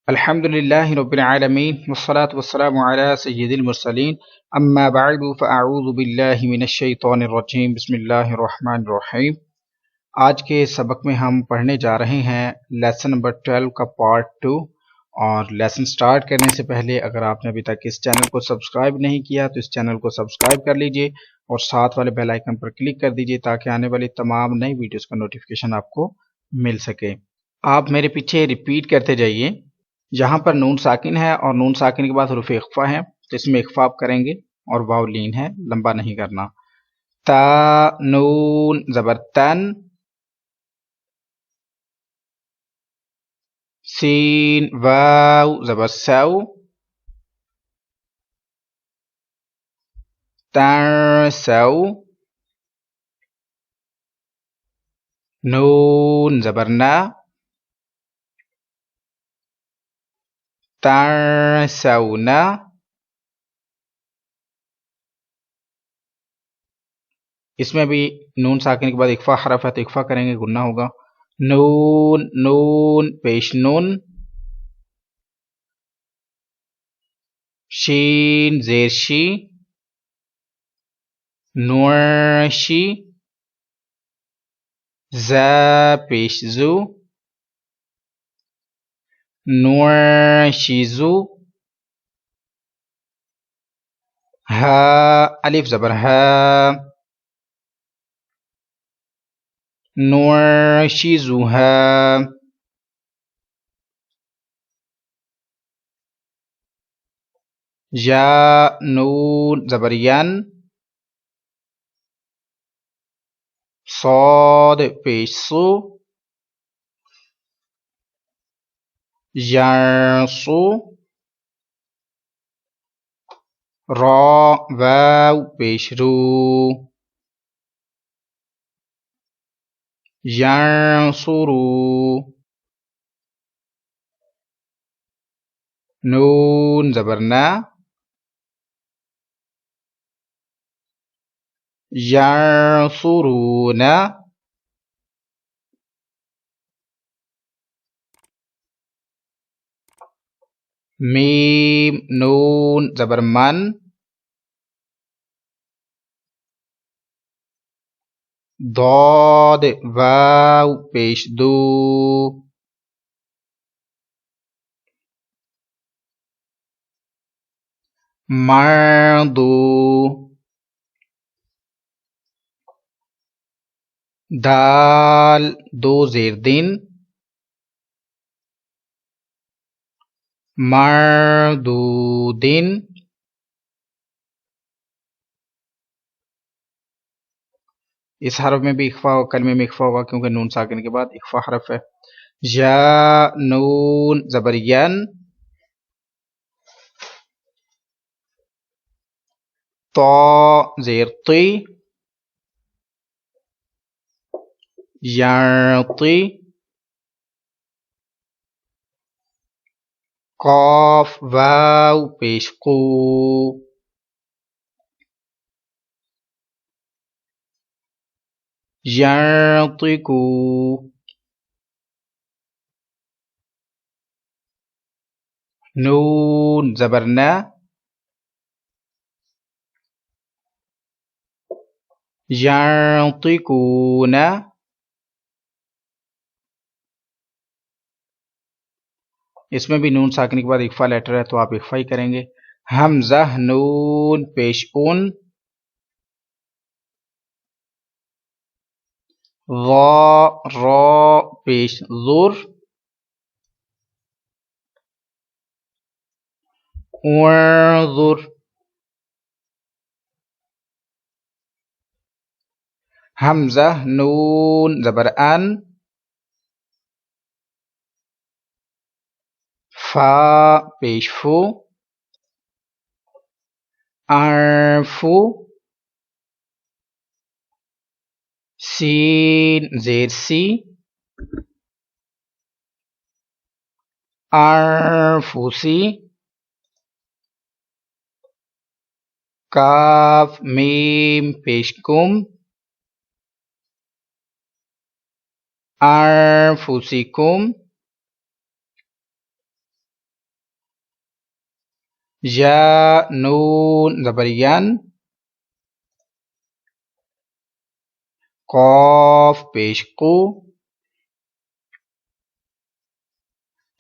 الحمد لله رب العالمين والصلاة والسلام على سيد المرسلين اما بعد فاعوذ بالله من الشیطان الرجیم بسم اللہ الرحمن الرحیم۔ آج کے سبق میں ہم پڑھنے جا رہے ہیں لیسن نمبر 12 کا پارٹ 2، اور لیسن سٹارٹ کرنے سے پہلے اگر آپ نے ابھی تک اس چینل کو سبسکرائب نہیں کیا تو اس چینل کو سبسکرائب کر لیجئے اور ساتھ والے بیل آئیکن پر کلک کر دیجئے تاکہ آنے والی تمام نئی ویڈیوز کا نوٹیفیکیشن آپ کو مل سکے۔ آپ میرے پیچھے ریپیٹ کرتے جائیے۔ یہاں پر نون ساکن ہے اور نون ساکن کے بعد حروف اخفا ہے، تو اس میں اخفا کریں گے، اور واو لین ہے، لمبا نہیں کرنا۔ تا نون زبر تن، سین واو زبر سو، تن سو، نون زبر نا، تنسونا، اس میں بھی نون ساکن کے بعد اخفا حرف ہے تو اخفا کریں گے، گننا ہوگا۔ نون نون پیش نون، شین زیر شی، نورشی، ز پیش زو، نورشیزو، ہا الف زبر ہا، نورشیزوہا، یا نون زبر ین، صاد پیش سو، ینسو، را واو پیش رو، ینصرو، نون زبر نا، ینصرون، میم نون زبر من، ضاد واو پیش دو، مردو، دال دو زیر دن، مردودن، اس حرف میں بھی اخفا ہوگا، کلمے میں اخفا ہوگا کیونکہ نون ساکن کے بعد اخفا حرف ہے۔ یا نون زبر ین، طا زیر طی، یعطی، قاف واو پیش قو، یعطیکو، نون زبر نا، یعطیکون، اس میں بھی نون ساکن کے بعد اخفا لیٹر ہے تو آپ اخفا ہی کریں گے۔ حمزہ نون پیش ان، را پیش ذر، انظر، حمزہ نون زبر ان، فا پیش فو، انفو، سین زیر سی، انفسی، کاف میم پیش کم، انفسکم، یا نون زبر ین، قاف پیش قو،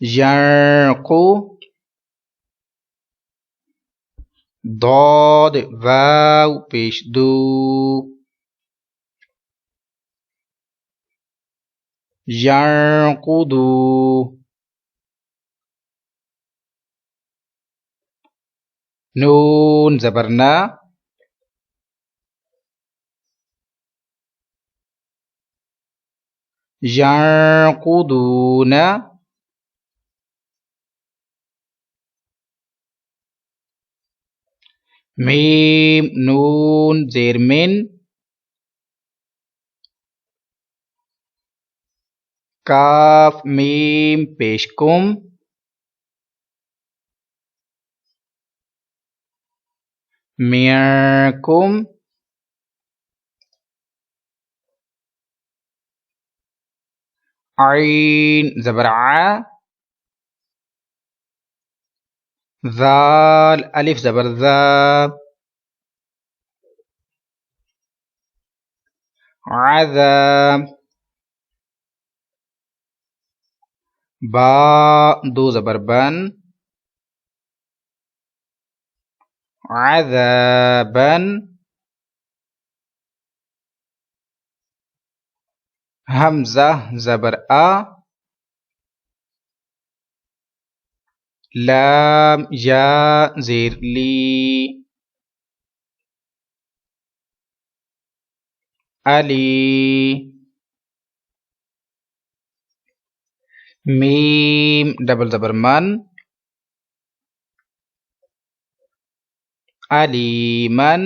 یرقو، ضاد واو پیش دو، یرقدو، نون زبر نا، یرقدون، میم نون زیر من، کاف میم پیش کم، میرکم، عین زبر ع، ذال الف زبر ذا، عذاب، با دو زبر بن، عذابا، حمزہ زبر آ، لام یا زیر لی، علی، میم ڈبل زبر من، علیمن،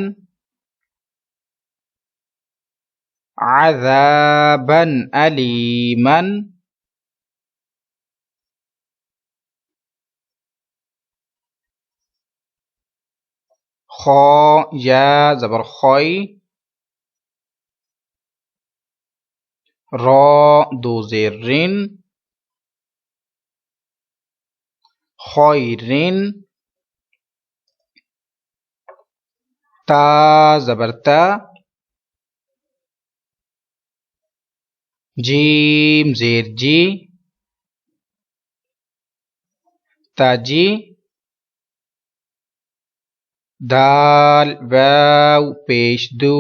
عذابا علیمن، خا یا زبر خوئی، را دو زیر رن، خیرن، تا زبر تا، جیم زیر جی، تاجی، دال واو پیش دو،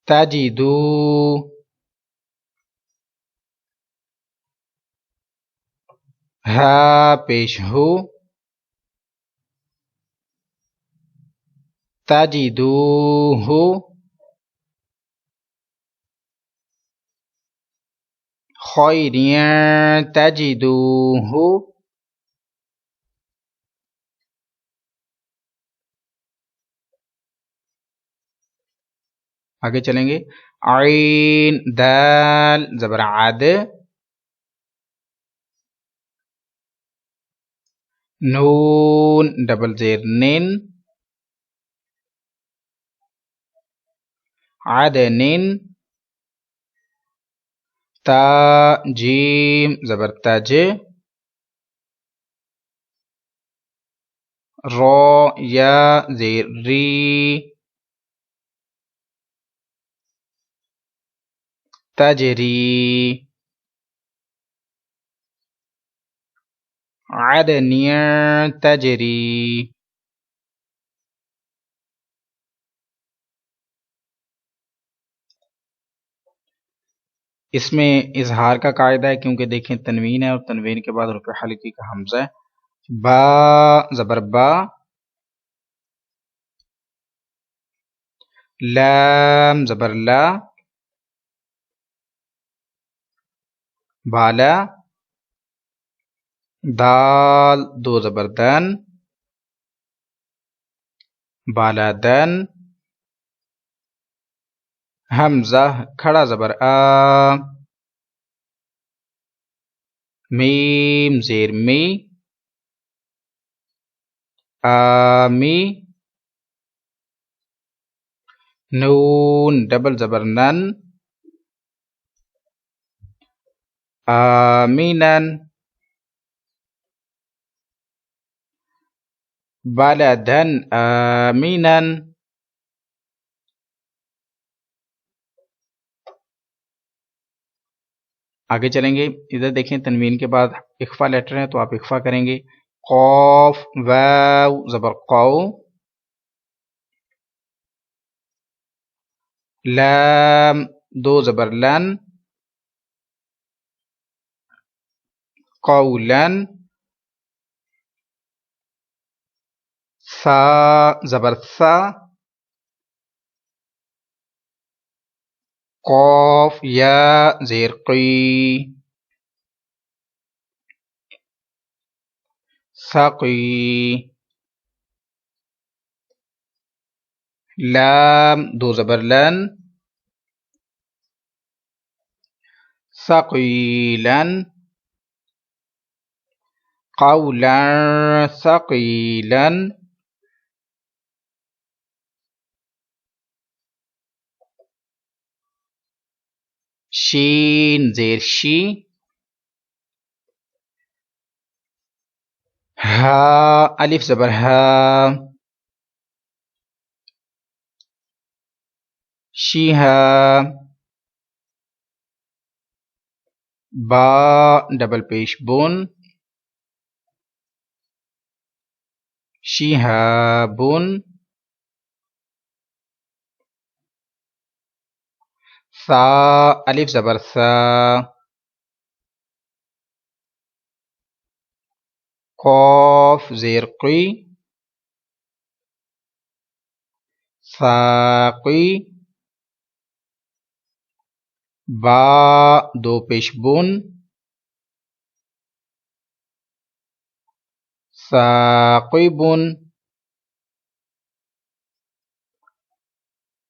تجدو، ہا پیش ہو، تجدوہ، خیرین تجدوہ، آگے چلیں گے، عین دال زبر عد، نون ڈبل زیر نن، عدنن، تا جیم زبر تج، را یا زیر ری، تجری، عدنیا تجری، اس میں اظہار کا قاعدہ ہے کیونکہ دیکھیں تنوین ہے اور تنوین کے بعد رفع حلقی کا حمزہ ہے، با زبر با، لام زبر لا، بالا، دال دو زبر دن، بالا دن، حمزہ کھڑا زبر آ، میم زیر می، آمی، نون ڈبل زبر نن، آمینن، بلدا آمنا. آگے چلیں گے، ادھر دیکھیں تنوین کے بعد اخفا لیٹر ہے تو آپ اخفا کریں گے. قاف واو زبر قو، لام دو زبر لن، قولا، ثا زبر ثا، قاف یا زیر قی، ثقی، لام دو زبر لن، ثقیلا، قولا ثقیلا، شین زیر شی، ہا الف زبر ہا، شیہا، با ڈبل پیش بون، شیہابن، ثا الف زبر ثا، قاف زیر قی، ثاقی، با دو پیش بون، ثاقبن،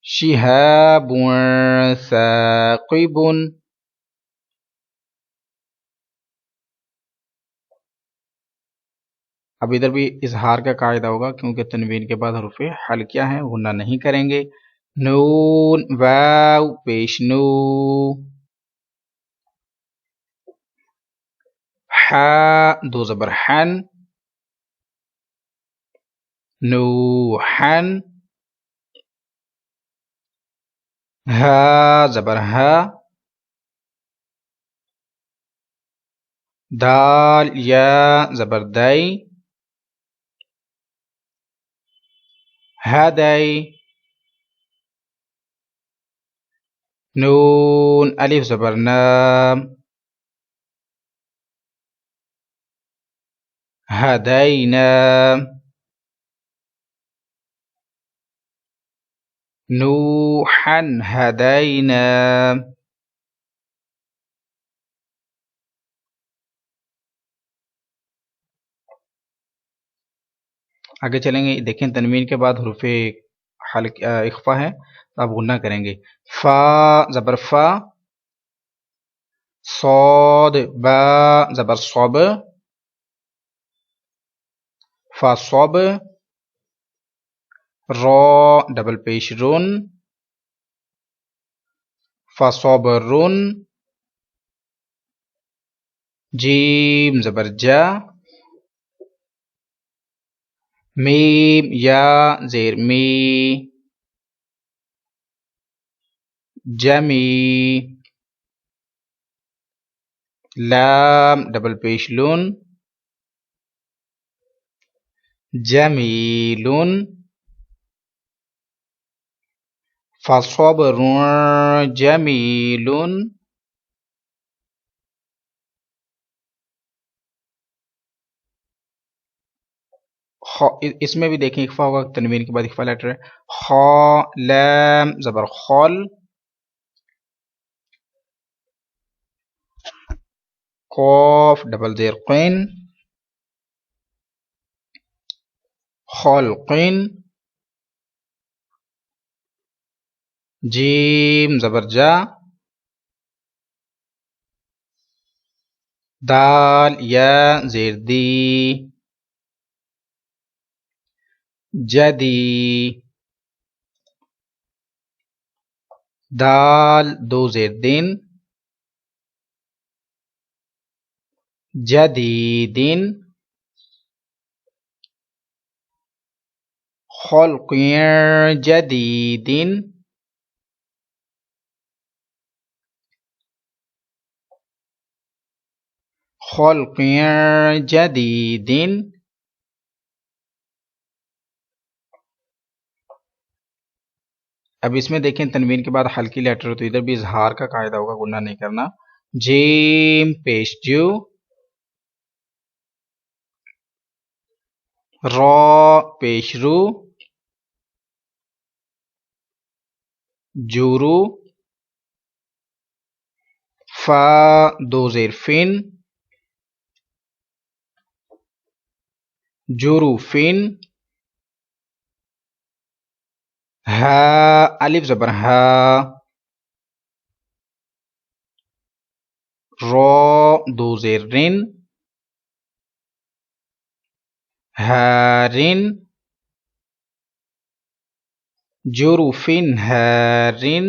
شہاب ثاقب. اب ادھر بھی اظہار کا قاعدہ ہوگا کیونکہ تنوین کے بعد حروف حل کیا ہیں، غنہ نہیں کریں گے. نون واو پیش نو، حا دو زبر حن، نوحن، ہا زبر ہا، دال یا زبر دائی، ہدائی، نون الف زبر نام، ہدینا، نوحا ہدینا. آگے چلیں گے، دیکھیں تنوین کے بعد حروف اخفا ہے تو آپ غنہ کریں گے. فا زبر فا، صاد با زبر صب، فا صب، را ڈبل پیش رن، فا صبرن، جیم زبر جا، میم یا زیر می، جمی، لام ڈبل پیش لون، جمیلن، فصبر جمیلن، اس میں بھی دیکھیں اخفا ہوگا، تنوین کے بعد اخفا لیٹر ہے. خا لام زبر خال، قاف ڈبل زیر قین، خلقین، جیم زبر جا، دال یا زیر دی، جدی، دال دو زیر دین، جدیدین، خلق جدید خلق جدید اب اس میں دیکھیں تنوین کے بعد ہلکی لیٹر تو ادھر بھی اظہار کا قاعدہ ہوگا، گناہ نہیں کرنا. جیم پیش جو، را پیش رو، جورو، فا دو زیر فن، جورو فن، ہا الف زبر ہا، را دو زیر رن، ہارن، جورو فن ہارن.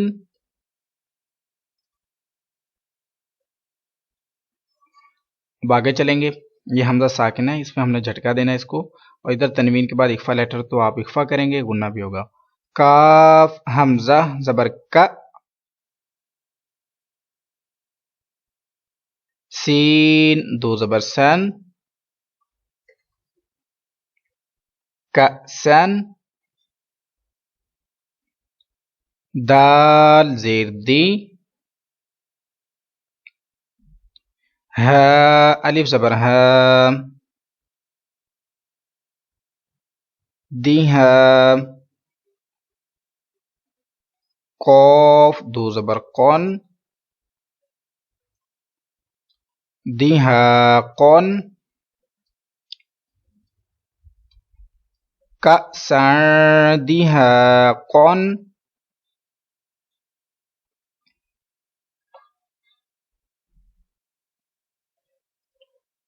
اب آگے چلیں گے. یہ حمزہ ساکن ہے، اس میں ہم نے جھٹکا دینا ہے اس کو، اور ادھر تنوین کے بعد اخفا لیٹر تو آپ اخفا کریں گے، گننا بھی ہوگا. کاف حمزہ زبر کا، سین دو زبر سن، کأسن، دال زیر دی، ہا الف زبر ہا، دی ہا، قوف دو زبر قن، دی ہا قن، کأسن دی ہا قن.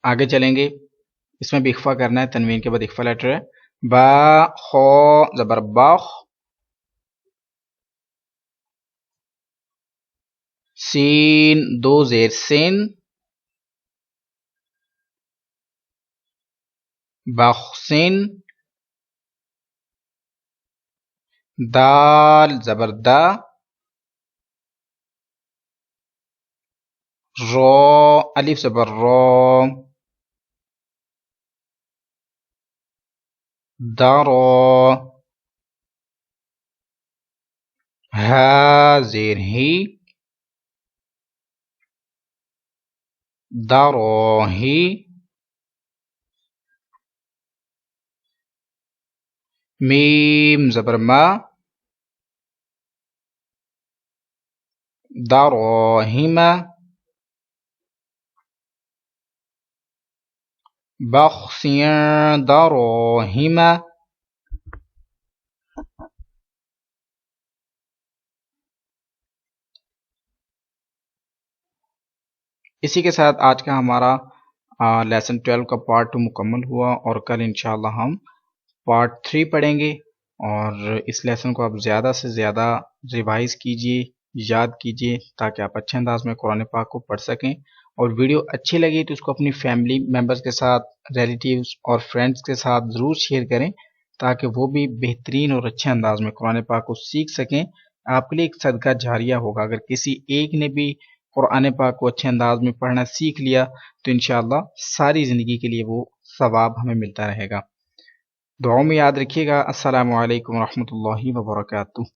آگے چلیں گے. اس میں بھی اخفا کرنا ہے، تنوین کے بعد اخفا لیٹر ہے. با خو زبر باخ، سین دو زیر سین، بخسن، دال زبر دا، را الف زبر را، درا، ہا زیر ہی، دراہی، میم زبر ما، دراہم، بخسیاں دراہم. اسی کے ساتھ آج کا ہمارا لیسن 12 کا پارٹ 2 مکمل ہوا، اور کل انشاءاللہ ہم پارٹ 3 پڑھیں گے. اور اس لیسن کو آپ زیادہ سے زیادہ ریوائز کیجئے، یاد کیجئے، تاکہ آپ اچھے انداز میں قرآن پاک کو پڑھ سکیں. اور ویڈیو اچھی لگی تو اس کو اپنی فیملی ممبرز کے ساتھ، ریلیٹیوز اور فرینڈز کے ساتھ ضرور شیئر کریں، تاکہ وہ بھی بہترین اور اچھے انداز میں قرآن پاک کو سیکھ سکیں. آپ کے لیے ایک صدقہ جاریہ ہوگا. اگر کسی ایک نے بھی قرآن پاک کو اچھے انداز میں پڑھنا سیکھ لیا تو انشاءاللہ ساری زندگی کے لیے وہ ثواب ہمیں ملتا رہے گا. دعاؤں میں یاد رکھیے گا. السلام علیکم ورحمۃ اللہ وبرکاتہ.